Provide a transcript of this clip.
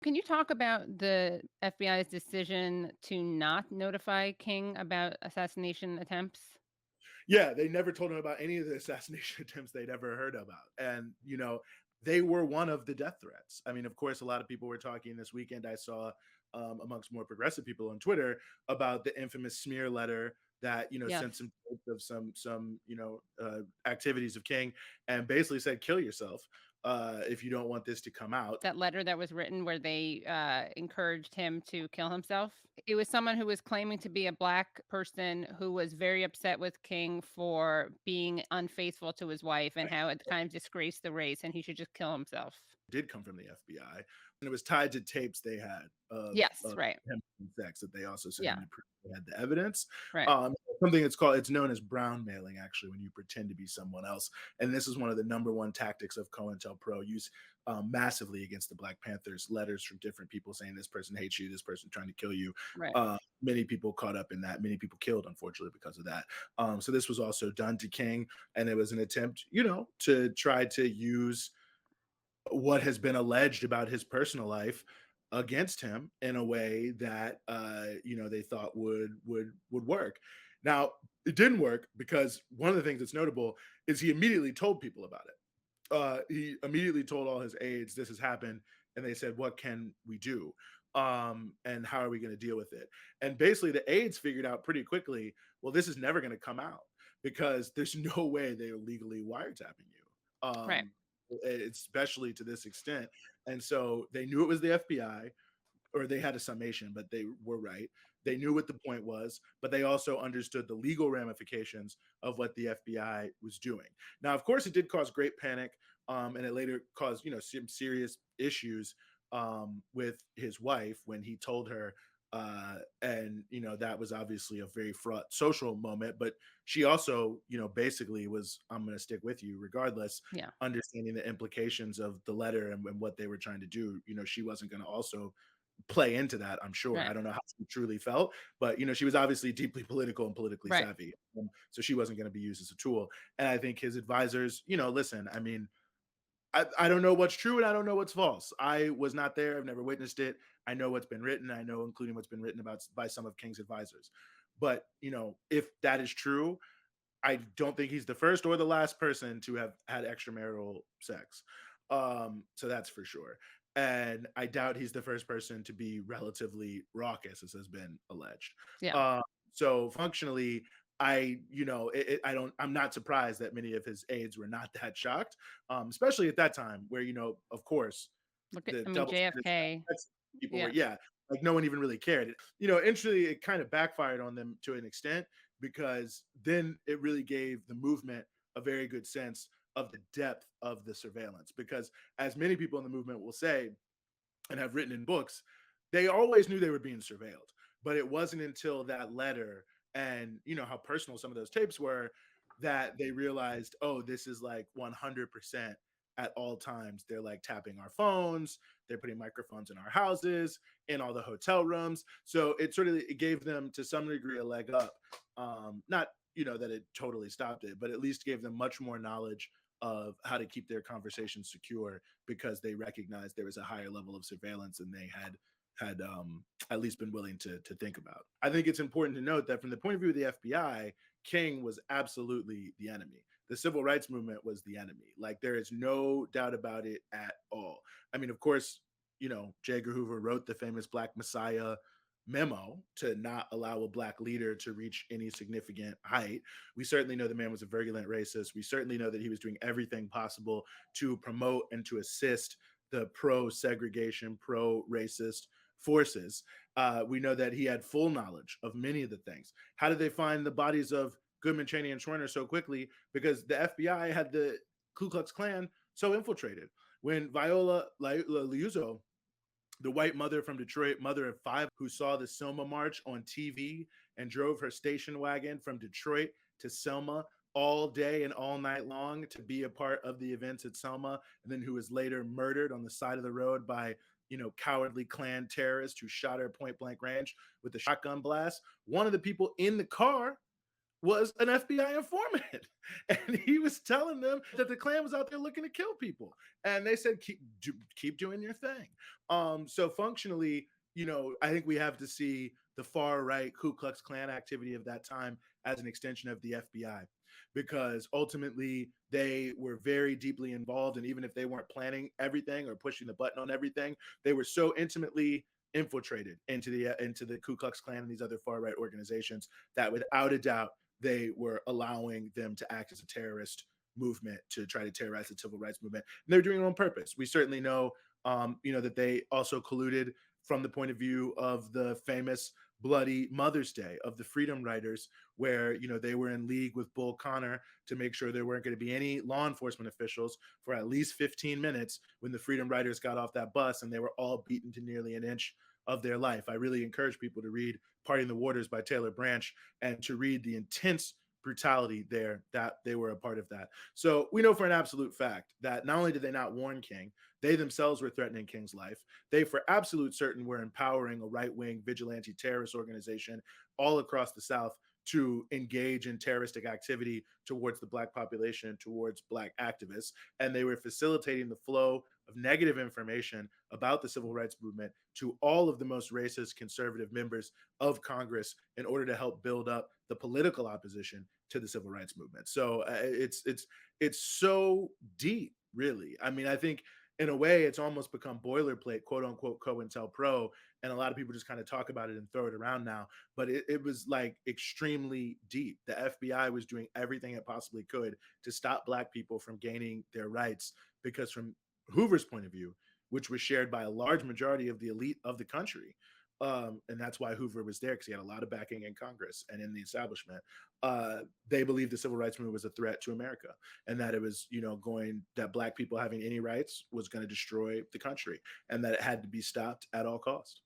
Can you talk about the FBI's decision to not notify King about assassination attempts? Yeah, they never told him about any of the assassination attempts they'd ever heard about. And, they were one of the death threats. I mean, of course, a lot of people were talking this weekend. I saw amongst more progressive people on Twitter about the infamous smear letter that sent Yes. some tapes of some activities of King and basically said kill yourself if you don't want this to come out. That letter that was written where they, encouraged him to kill himself. It was someone who was claiming to be a Black person who was very upset with King for being unfaithful to his wife and how it kind of disgraced the race, and he should just kill himself. Did come from the FBI, and it was tied to tapes they had Yes, of right. him having sex that they also sent him Yeah, to prove they had the evidence. right. Um, Something it's known as brown mailing, actually, when you pretend to be someone else. And this is one of the number one tactics of COINTELPRO, used massively against the Black Panthers. Letters from different people saying this person hates you, this person trying to kill you. Right. Many people caught up in that. Many people killed, unfortunately, because of that. So this was also done to King, and it was an attempt, to try to use what has been alleged about his personal life against him in a way that they thought would work. Now it didn't work because one of the things that's notable is he immediately told people about it. He immediately told all his aides this has happened, and they said, "What can we do? And how are we going to deal with it?" And basically, the aides figured out pretty quickly, well, this is never going to come out because there's no way they are legally wiretapping you. Right. Especially to this extent. And so they knew it was the FBI, or they had a summation, but they were right. They knew what the point was, but they also understood the legal ramifications of what the FBI was doing. Now, of course, it did cause great panic, and it later caused some serious issues with his wife when he told her. And that was obviously a very fraught social moment, but she also basically was, I'm going to stick with you regardless, Yeah. understanding the implications of the letter and what they were trying to do. She wasn't going to also play into that, I'm sure. Right. I don't know how she truly felt, but she was obviously deeply political and politically Right. savvy. So she wasn't going to be used as a tool. And I think his advisors, listen, I mean, I don't know what's true and I don't know what's false. I was not there. I've never witnessed it. I know what's been written. I know, including what's been written about by some of King's advisors. But if that is true, I don't think he's the first or the last person to have had extramarital sex. So that's for sure. And I doubt he's the first person to be relatively raucous, as has been alleged. Yeah. Uh, so functionally, I'm not surprised that many of his aides were not that shocked, especially at that time where, of course, Look at the I mean, double standards JFK. people were, Yeah. yeah, like no one even really cared. Interestingly, it kind of backfired on them to an extent because then it really gave the movement a very good sense of the depth of the surveillance. Because as many people in the movement will say and have written in books, they always knew they were being surveilled. But it wasn't until that letter and how personal some of those tapes were that they realized, oh, this is like 100% at all times. They're like tapping our phones, they're putting microphones in our houses, in all the hotel rooms. So it gave them to some degree a leg up. Not that it totally stopped it, but at least gave them much more knowledge of how to keep their conversations secure because they recognized there was a higher level of surveillance than they had at least been willing to think about. I think it's important to note that from the point of view of the FBI, King was absolutely the enemy. The civil rights movement was the enemy. Like there is no doubt about it at all. I mean, of course, J. Edgar Hoover wrote the famous Black Messiah memo to not allow a Black leader to reach any significant height. We certainly know the man was a virulent racist. We certainly know that he was doing everything possible to promote and to assist the pro segregation, pro racist forces. We know that he had full knowledge of many of the things. How did they find the bodies of Goodman, Cheney, and Schwerner so quickly? Because the FBI had the Ku Klux Klan so infiltrated. When Viola Liuzzo, the white mother from Detroit, mother of five, who saw the Selma March on TV and drove her station wagon from Detroit to Selma all day and all night long to be a part of the events at Selma, and then who was later murdered on the side of the road by cowardly Klan terrorists who shot her point blank range with a shotgun blast. One of the people in the car was an FBI informant, and he was telling them that the Klan was out there looking to kill people, and they said keep doing your thing. So functionally, I think we have to see the far right Ku Klux Klan activity of that time as an extension of the FBI, because ultimately they were very deeply involved, and even if they weren't planning everything or pushing the button on everything, they were so intimately infiltrated into the Ku Klux Klan and these other far right organizations that without a doubt they were allowing them to act as a terrorist movement to try to terrorize the civil rights movement. And they're doing it on purpose. We certainly know, that they also colluded from the point of view of the famous bloody Mother's Day of the Freedom Riders, where they were in league with Bull Connor to make sure there weren't going to be any law enforcement officials for at least 15 minutes when the Freedom Riders got off that bus, and they were all beaten to nearly an inch of their life. I really encourage people to read Parting the Waters by Taylor Branch and to read the intense brutality there that they were a part of that. So we know for an absolute fact that not only did they not warn King, they themselves were threatening King's life. They, for absolute certain, were empowering a right wing vigilante terrorist organization all across the South to engage in terroristic activity towards the Black population, towards Black activists. And they were facilitating the flow of negative information about the civil rights movement to all of the most racist conservative members of Congress in order to help build up the political opposition to the civil rights movement. So it's so deep, really. I mean, I think in a way it's almost become boilerplate, quote unquote, COINTELPRO, and a lot of people just kind of talk about it and throw it around now. But it was like extremely deep. The FBI was doing everything it possibly could to stop Black people from gaining their rights, because from Hoover's point of view, which was shared by a large majority of the elite of the country. And that's why Hoover was there, because he had a lot of backing in Congress and in the establishment. They believed the civil rights movement was a threat to America, and that it was, that Black people having any rights was going to destroy the country, and that it had to be stopped at all costs.